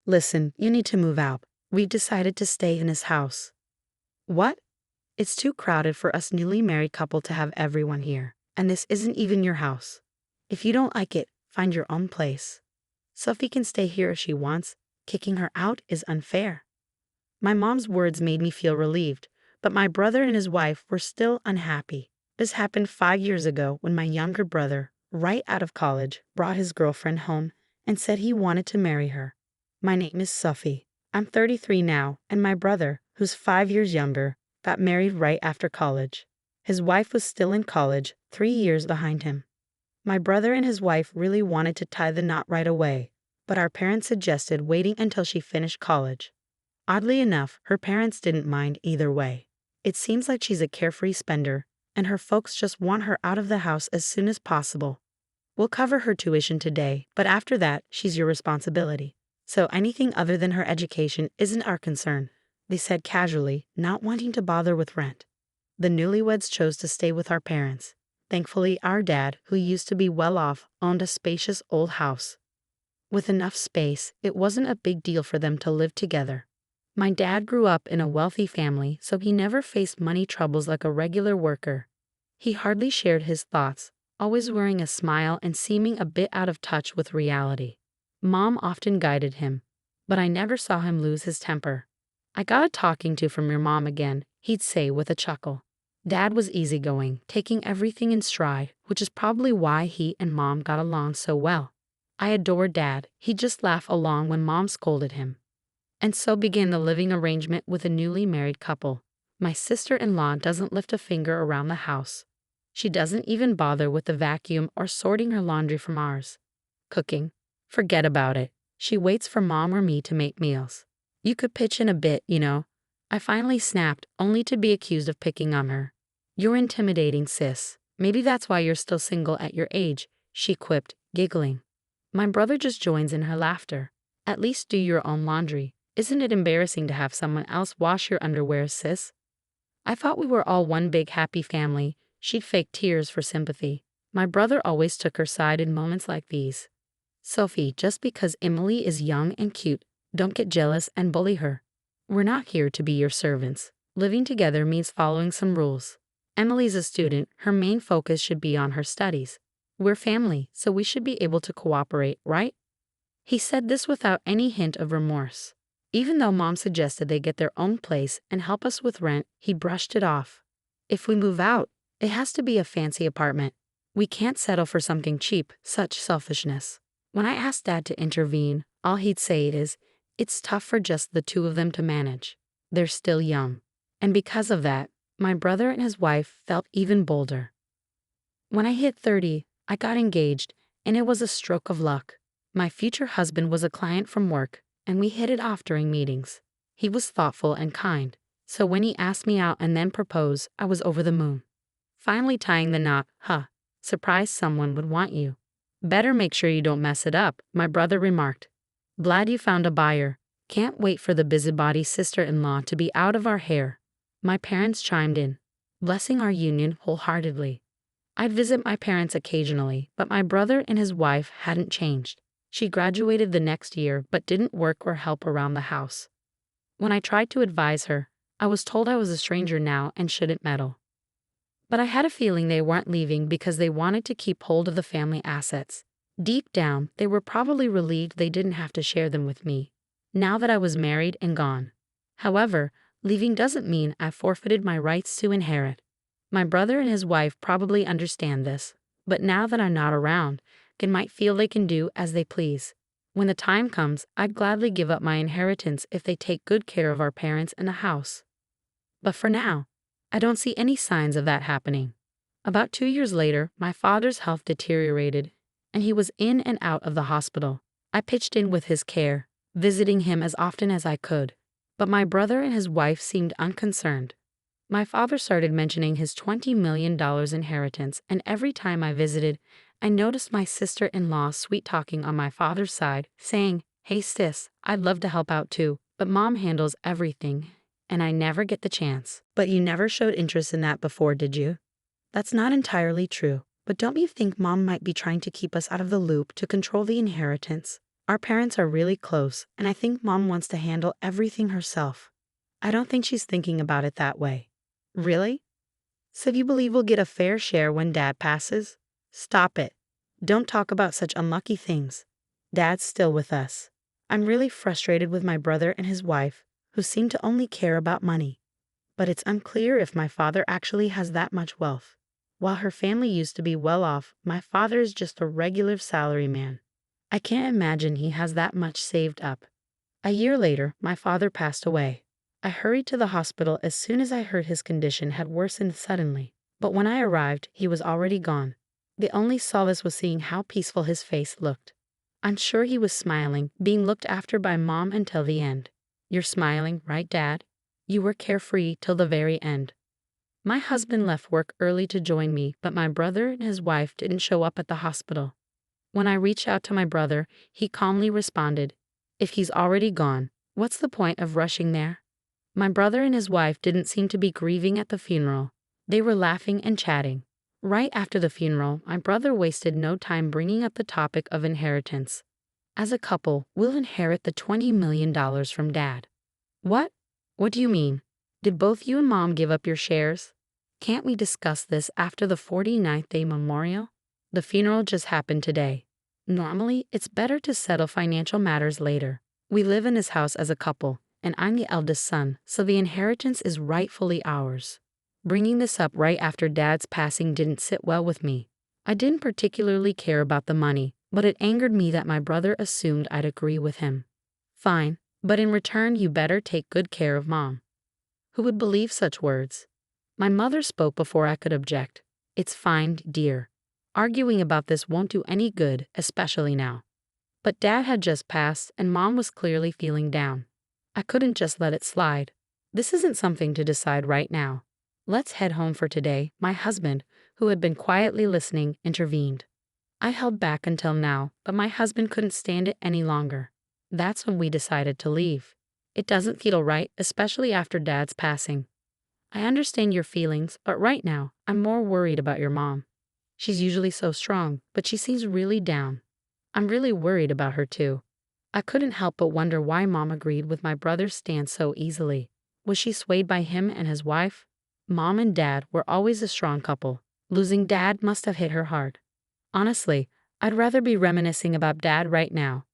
Listen, you need to move out. We've decided to stay in his house. What? It's too crowded for us newly married couple to have everyone here. And this isn't even your house. If you don't like it, find your own place. Sophie can stay here if she wants. Kicking her out is unfair. My mom's words made me feel relieved, but my brother and his wife were still unhappy. This happened 5 years ago when my younger brother, right out of college, brought his girlfriend home and said he wanted to marry her. My name is Sophie. I'm 33 now, and my brother, who's 5 years younger, got married right after college. His wife was still in college, 3 years behind him. My brother and his wife really wanted to tie the knot right away, but our parents suggested waiting until she finished college. Oddly enough, her parents didn't mind either way. It seems like she's a carefree spender, and her folks just want her out of the house as soon as possible. We'll cover her tuition today, but after that, she's your responsibility. So anything other than her education isn't our concern, they said casually, not wanting to bother with rent. The newlyweds chose to stay with our parents. Thankfully, our dad, who used to be well off, owned a spacious old house. With enough space, it wasn't a big deal for them to live together. My dad grew up in a wealthy family, so he never faced money troubles like a regular worker. He hardly shared his thoughts, always wearing a smile and seeming a bit out of touch with reality. Mom often guided him, but I never saw him lose his temper. "I got a talking to from your mom again," he'd say with a chuckle. Dad was easygoing, taking everything in stride, which is probably why he and Mom got along so well. I adored Dad. He'd just laugh along when Mom scolded him. And so began the living arrangement with a newly married couple. My sister-in-law doesn't lift a finger around the house. She doesn't even bother with the vacuum or sorting her laundry from ours. Cooking? Forget about it. She waits for Mom or me to make meals. "You could pitch in a bit, you know." I finally snapped, only to be accused of picking on her. "You're intimidating, sis. Maybe that's why you're still single at your age," she quipped, giggling. My brother just joins in her laughter. "At least do your own laundry. Isn't it embarrassing to have someone else wash your underwear, sis?" I thought we were all one big happy family. She'd fake tears for sympathy. My brother always took her side in moments like these. "Sophie, just because Emily is young and cute, don't get jealous and bully her. We're not here to be your servants. Living together means following some rules. Emily's a student, her main focus should be on her studies. We're family, so we should be able to cooperate, right?" He said this without any hint of remorse. Even though Mom suggested they get their own place and help us with rent, he brushed it off. "If we move out, it has to be a fancy apartment. We can't settle for something cheap," such selfishness. When I asked Dad to intervene, all he'd say is, "It's tough for just the two of them to manage. They're still young." And because of that, my brother and his wife felt even bolder. When I hit 30, I got engaged, and it was a stroke of luck. My future husband was a client from work, and we hit it off during meetings. He was thoughtful and kind, so when he asked me out and then proposed, I was over the moon. Finally tying the knot, surprised someone would want you. "Better make sure you don't mess it up," my brother remarked. "Glad you found a buyer. Can't wait for the busybody sister-in-law to be out of our hair." My parents chimed in, blessing our union wholeheartedly. I'd visit my parents occasionally, but my brother and his wife hadn't changed. She graduated the next year but didn't work or help around the house. When I tried to advise her, I was told I was a stranger now and shouldn't meddle. But I had a feeling they weren't leaving because they wanted to keep hold of the family assets. Deep down, they were probably relieved they didn't have to share them with me, now that I was married and gone. However, leaving doesn't mean I forfeited my rights to inherit. My brother and his wife probably understand this, but now that I'm not around, they might feel they can do as they please. When the time comes, I'd gladly give up my inheritance if they take good care of our parents and the house. But for now, I don't see any signs of that happening. About 2 years later, my father's health deteriorated, and he was in and out of the hospital. I pitched in with his care, visiting him as often as I could, but my brother and his wife seemed unconcerned. My father started mentioning his $20 million inheritance, and every time I visited, I noticed my sister-in-law sweet-talking on my father's side, saying, "Hey sis, I'd love to help out too, but Mom handles everything, and I never get the chance." "But you never showed interest in that before, did you?" "That's not entirely true, but don't you think Mom might be trying to keep us out of the loop to control the inheritance? Our parents are really close, and I think Mom wants to handle everything herself. I don't think she's thinking about it that way. Really? So you believe we'll get a fair share when Dad passes? Stop it. Don't talk about such unlucky things. Dad's still with us. I'm really frustrated with my brother and his wife, who seem to only care about money. But it's unclear if my father actually has that much wealth. While her family used to be well off, my father is just a regular salaryman. I can't imagine he has that much saved up. A year later, my father passed away. I hurried to the hospital as soon as I heard his condition had worsened suddenly. But when I arrived, he was already gone. The only solace was seeing how peaceful his face looked. I'm sure he was smiling, being looked after by Mom until the end. You're smiling, right, Dad? You were carefree till the very end. My husband left work early to join me, but my brother and his wife didn't show up at the hospital. When I reached out to my brother, he calmly responded, "If he's already gone, what's the point of rushing there?" My brother and his wife didn't seem to be grieving at the funeral. They were laughing and chatting. Right after the funeral, my brother wasted no time bringing up the topic of inheritance. As a couple, we'll inherit the $20 million from Dad. What? What do you mean? Did both you and Mom give up your shares? Can't we discuss this after the 49th day memorial? The funeral just happened today. Normally, it's better to settle financial matters later. We live in his house as a couple, and I'm the eldest son, so the inheritance is rightfully ours. Bringing this up right after Dad's passing didn't sit well with me. I didn't particularly care about the money, but it angered me that my brother assumed I'd agree with him. Fine, but in return you better take good care of Mom. Who would believe such words? My mother spoke before I could object. It's fine, dear. Arguing about this won't do any good, especially now. But Dad had just passed and Mom was clearly feeling down. I couldn't just let it slide. This isn't something to decide right now. Let's head home for today, my husband, who had been quietly listening, intervened. I held back until now, but my husband couldn't stand it any longer. That's when we decided to leave. It doesn't feel right, especially after Dad's passing. I understand your feelings, but right now, I'm more worried about your mom. She's usually so strong, but she seems really down. I'm really worried about her too. I couldn't help but wonder why Mom agreed with my brother's stance so easily. Was she swayed by him and his wife? Mom and Dad were always a strong couple. Losing Dad must have hit her hard. Honestly, I'd rather be reminiscing about Dad right now.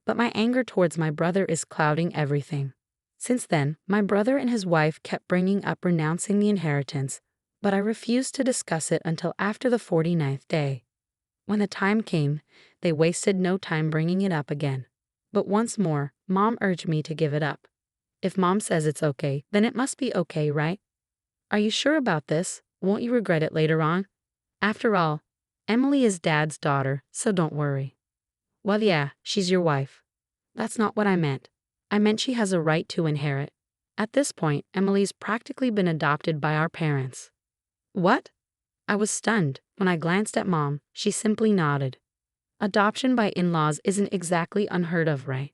But my anger towards my brother is clouding everything. Since then, my brother and his wife kept bringing up renouncing the inheritance, but I refused to discuss it until after the 49th day. When the time came, they wasted no time bringing it up again. But once more, Mom urged me to give it up. If Mom says it's okay, then it must be okay, right? Are you sure about this? Won't you regret it later on? After all, Emily is Dad's daughter, so don't worry. Well, yeah, she's your wife. That's not what I meant. I meant she has a right to inherit. At this point, Emily's practically been adopted by our parents. What? I was stunned. When I glanced at Mom, she simply nodded. Adoption by in-laws isn't exactly unheard of, right?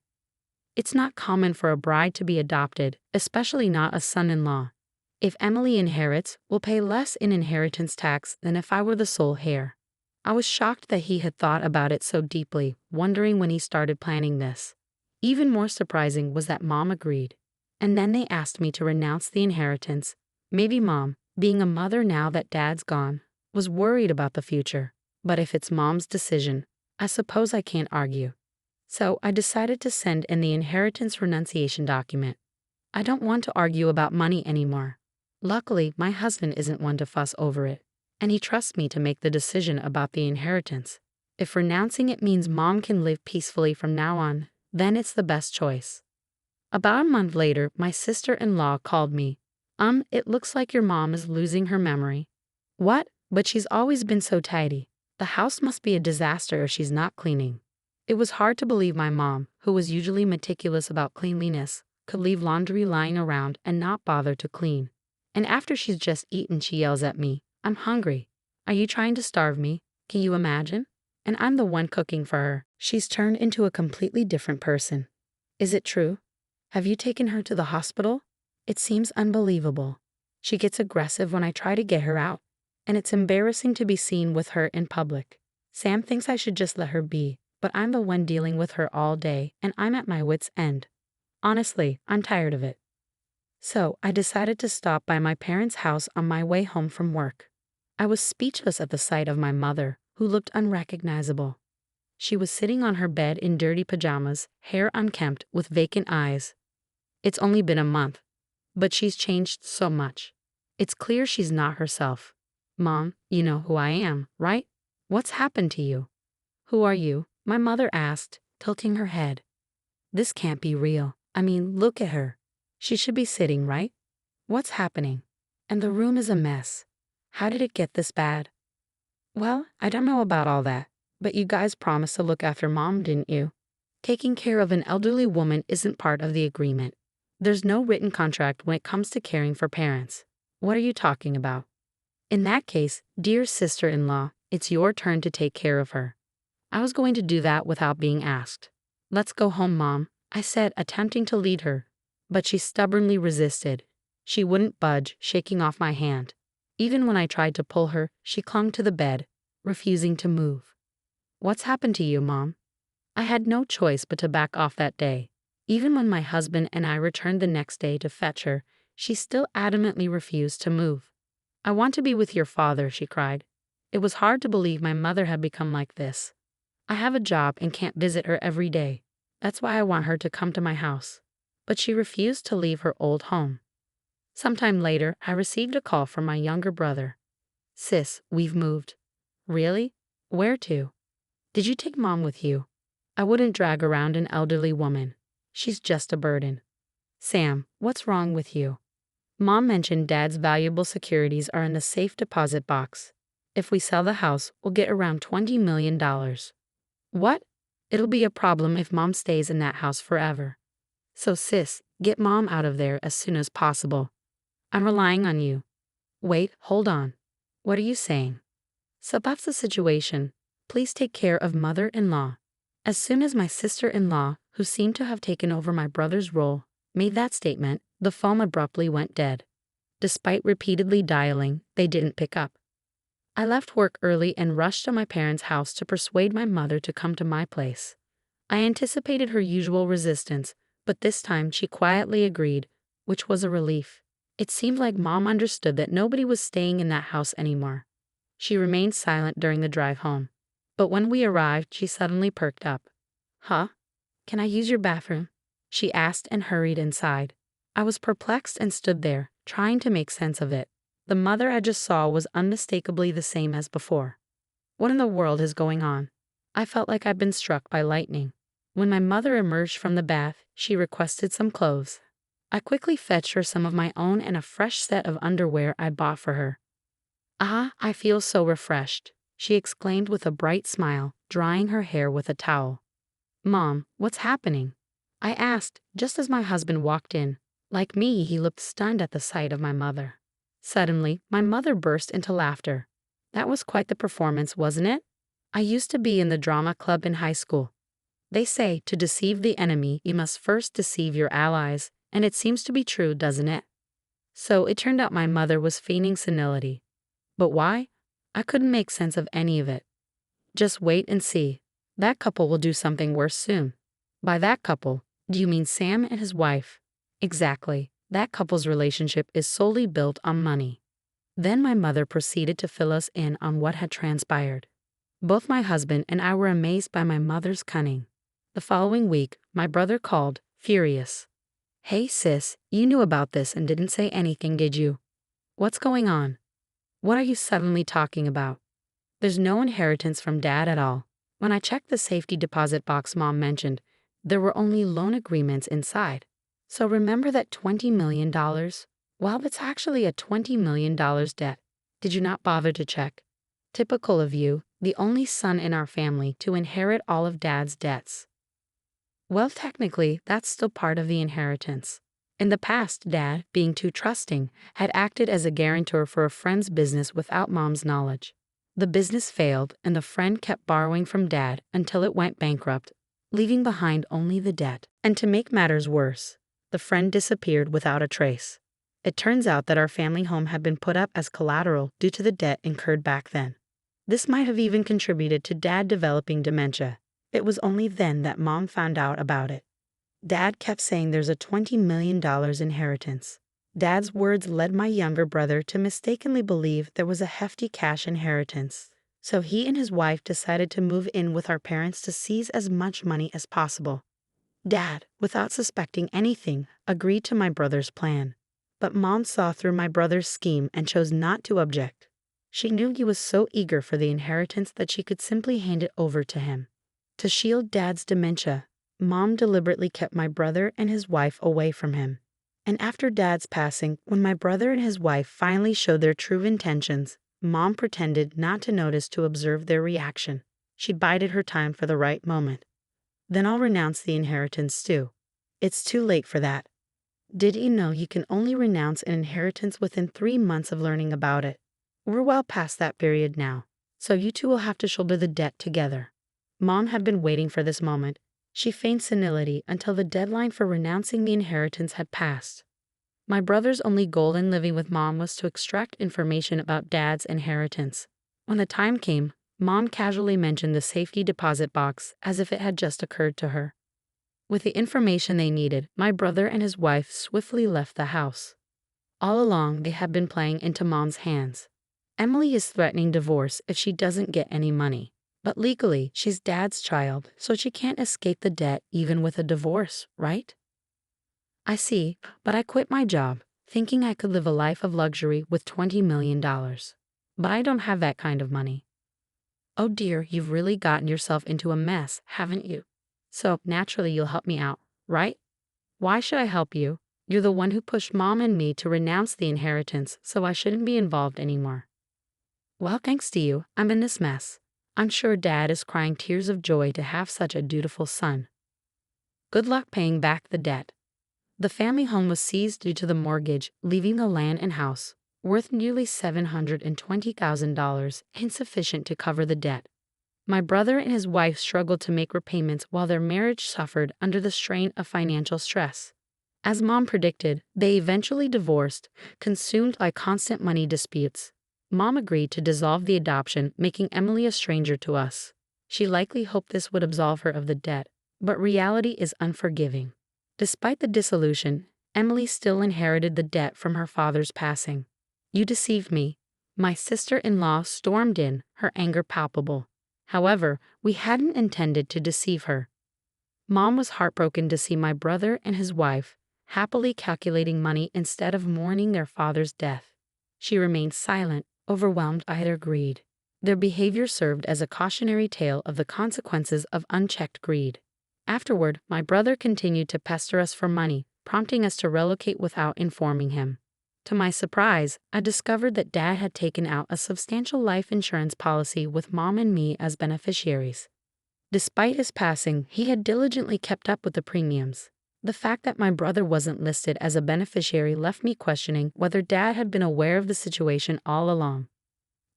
It's not common for a bride to be adopted, especially not a son-in-law. If Emily inherits, we'll pay less in inheritance tax than if I were the sole heir. I was shocked that he had thought about it so deeply, wondering when he started planning this. Even more surprising was that Mom agreed. And then they asked me to renounce the inheritance. Maybe Mom, being a mother now that Dad's gone, was worried about the future. But if it's Mom's decision, I suppose I can't argue. So I decided to send in the inheritance renunciation document. I don't want to argue about money anymore. Luckily, my husband isn't one to fuss over it, and he trusts me to make the decision about the inheritance. If renouncing it means Mom can live peacefully from now on, then it's the best choice. About a month later, my sister-in-law called me. It looks like your mom is losing her memory. What? But she's always been so tidy. The house must be a disaster if she's not cleaning. It was hard to believe my mom, who was usually meticulous about cleanliness, could leave laundry lying around and not bother to clean. And after she's just eaten, she yells at me, "I'm hungry. Are you trying to starve me? Can you imagine?" And I'm the one cooking for her. She's turned into a completely different person. Is it true? Have you taken her to the hospital? It seems unbelievable. She gets aggressive when I try to get her out, and it's embarrassing to be seen with her in public. Sam thinks I should just let her be, but I'm the one dealing with her all day and I'm at my wit's end. Honestly, I'm tired of it. So I decided to stop by my parents' house on my way home from work. I was speechless at the sight of my mother, who looked unrecognizable. She was sitting on her bed in dirty pajamas, hair unkempt, with vacant eyes. It's only been a month, but she's changed so much. It's clear she's not herself. Mom, you know who I am, right? What's happened to you? Who are you? My mother asked, tilting her head. This can't be real. I mean, look at her. She should be sitting, right? What's happening? And the room is a mess. How did it get this bad? Well, I don't know about all that, but you guys promised to look after Mom, didn't you? Taking care of an elderly woman isn't part of the agreement. There's no written contract when it comes to caring for parents. What are you talking about? In that case, dear sister-in-law, it's your turn to take care of her. I was going to do that without being asked. Let's go home, Mom, I said, attempting to lead her. But she stubbornly resisted. She wouldn't budge, shaking off my hand. Even when I tried to pull her, she clung to the bed, refusing to move. What's happened to you, Mom? I had no choice but to back off that day. Even when my husband and I returned the next day to fetch her, she still adamantly refused to move. I want to be with your father, she cried. It was hard to believe my mother had become like this. I have a job and can't visit her every day. That's why I want her to come to my house. But she refused to leave her old home. Sometime later, I received a call from my younger brother. Sis, we've moved. Really? Where to? Did you take Mom with you? I wouldn't drag around an elderly woman. She's just a burden. Sam, what's wrong with you? Mom mentioned Dad's valuable securities are in a safe deposit box. If we sell the house, we'll get around $20 million. What? It'll be a problem if Mom stays in that house forever. So sis, get Mom out of there as soon as possible. I'm relying on you. Wait, hold on. What are you saying? So that's the situation. Please take care of mother-in-law. As soon as my sister-in-law, who seemed to have taken over my brother's role, made that statement, the phone abruptly went dead. Despite repeatedly dialing, they didn't pick up. I left work early and rushed to my parents' house to persuade my mother to come to my place. I anticipated her usual resistance, but this time she quietly agreed, which was a relief. It seemed like Mom understood that nobody was staying in that house anymore. She remained silent during the drive home. But when we arrived, she suddenly perked up. Huh? Can I use your bathroom? She asked and hurried inside. I was perplexed and stood there, trying to make sense of it. The mother I just saw was unmistakably the same as before. What in the world is going on? I felt like I'd been struck by lightning. When my mother emerged from the bath, she requested some clothes. I quickly fetched her some of my own and a fresh set of underwear I bought for her. Ah, I feel so refreshed, she exclaimed with a bright smile, drying her hair with a towel. Mom, what's happening? I asked, just as my husband walked in. Like me, he looked stunned at the sight of my mother. Suddenly, my mother burst into laughter. That was quite the performance, wasn't it? I used to be in the drama club in high school. They say to deceive the enemy, you must first deceive your allies, and it seems to be true, doesn't it? So it turned out my mother was feigning senility. But why? I couldn't make sense of any of it. Just wait and see. That couple will do something worse soon. By that couple, do you mean Sam and his wife? Exactly. That couple's relationship is solely built on money. Then my mother proceeded to fill us in on what had transpired. Both my husband and I were amazed by my mother's cunning. The following week, my brother called, furious. Hey sis, you knew about this and didn't say anything, did you? What's going on? What are you suddenly talking about? There's no inheritance from Dad at all. When I checked the safety deposit box Mom mentioned, there were only loan agreements inside. So remember that $20 million? Well, that's actually a $20 million debt. Did you not bother to check? Typical of you, the only son in our family to inherit all of Dad's debts. Well, technically, that's still part of the inheritance. In the past, Dad, being too trusting, had acted as a guarantor for a friend's business without Mom's knowledge. The business failed, and the friend kept borrowing from Dad until it went bankrupt, leaving behind only the debt. And to make matters worse, the friend disappeared without a trace. It turns out that our family home had been put up as collateral due to the debt incurred back then. This might have even contributed to Dad developing dementia. It was only then that Mom found out about it. Dad kept saying there's a $20 million inheritance. Dad's words led my younger brother to mistakenly believe there was a hefty cash inheritance. So he and his wife decided to move in with our parents to seize as much money as possible. Dad, without suspecting anything, agreed to my brother's plan. But Mom saw through my brother's scheme and chose not to object. She knew he was so eager for the inheritance that she could simply hand it over to him. To shield Dad's dementia, Mom deliberately kept my brother and his wife away from him. And after Dad's passing, when my brother and his wife finally showed their true intentions, Mom pretended not to notice to observe their reaction. She bided her time for the right moment. Then I'll renounce the inheritance too. It's too late for that. Did you know you can only renounce an inheritance within 3 months of learning about it? We're well past that period now, so you two will have to shoulder the debt together. Mom had been waiting for this moment. She feigned senility until the deadline for renouncing the inheritance had passed. My brother's only goal in living with Mom was to extract information about Dad's inheritance. When the time came, Mom casually mentioned the safety deposit box as if it had just occurred to her. With the information they needed, my brother and his wife swiftly left the house. All along, they had been playing into Mom's hands. Emily is threatening divorce if she doesn't get any money. But legally, she's Dad's child, so she can't escape the debt even with a divorce, right? I see, but I quit my job, thinking I could live a life of luxury with $20 million. But I don't have that kind of money. Oh dear, you've really gotten yourself into a mess, haven't you? So, naturally you'll help me out, right? Why should I help you? You're the one who pushed Mom and me to renounce the inheritance, so I shouldn't be involved anymore. Well, thanks to you, I'm in this mess. I'm sure Dad is crying tears of joy to have such a dutiful son. Good luck paying back the debt. The family home was seized due to the mortgage, leaving the land and house, worth nearly $720,000, insufficient to cover the debt. My brother and his wife struggled to make repayments while their marriage suffered under the strain of financial stress. As Mom predicted, they eventually divorced, consumed by constant money disputes. Mom agreed to dissolve the adoption, making Emily a stranger to us. She likely hoped this would absolve her of the debt, but reality is unforgiving. Despite the dissolution, Emily still inherited the debt from her father's passing. You deceived me. My sister-in-law stormed in, her anger palpable. However, we hadn't intended to deceive her. Mom was heartbroken to see my brother and his wife happily calculating money instead of mourning their father's death. She remained silent, overwhelmed by their greed. Their behavior served as a cautionary tale of the consequences of unchecked greed. Afterward, my brother continued to pester us for money, prompting us to relocate without informing him. To my surprise, I discovered that Dad had taken out a substantial life insurance policy with Mom and me as beneficiaries. Despite his passing, he had diligently kept up with the premiums. The fact that my brother wasn't listed as a beneficiary left me questioning whether Dad had been aware of the situation all along.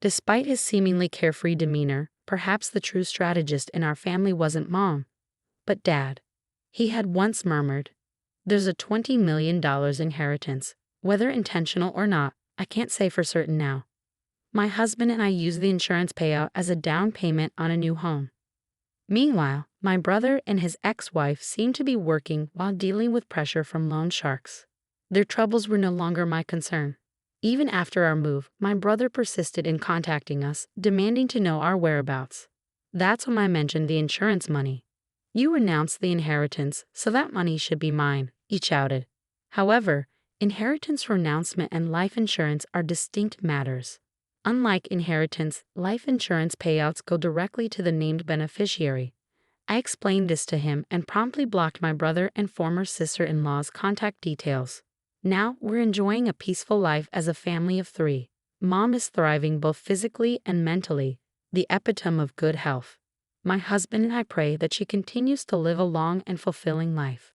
Despite his seemingly carefree demeanor, perhaps the true strategist in our family wasn't Mom, but Dad. He had once murmured, "There's a $20 million inheritance. Whether intentional or not, I can't say for certain now. My husband and I used the insurance payout as a down payment on a new home." Meanwhile, my brother and his ex-wife seemed to be working while dealing with pressure from loan sharks. Their troubles were no longer my concern. Even after our move, my brother persisted in contacting us, demanding to know our whereabouts. That's when I mentioned the insurance money. "You renounced the inheritance, so that money should be mine," he shouted. However, inheritance renouncement and life insurance are distinct matters. Unlike inheritance, life insurance payouts go directly to the named beneficiary. I explained this to him and promptly blocked my brother and former sister-in-law's contact details. Now we're enjoying a peaceful life as a family of 3. Mom is thriving both physically and mentally, the epitome of good health. My husband and I pray that she continues to live a long and fulfilling life.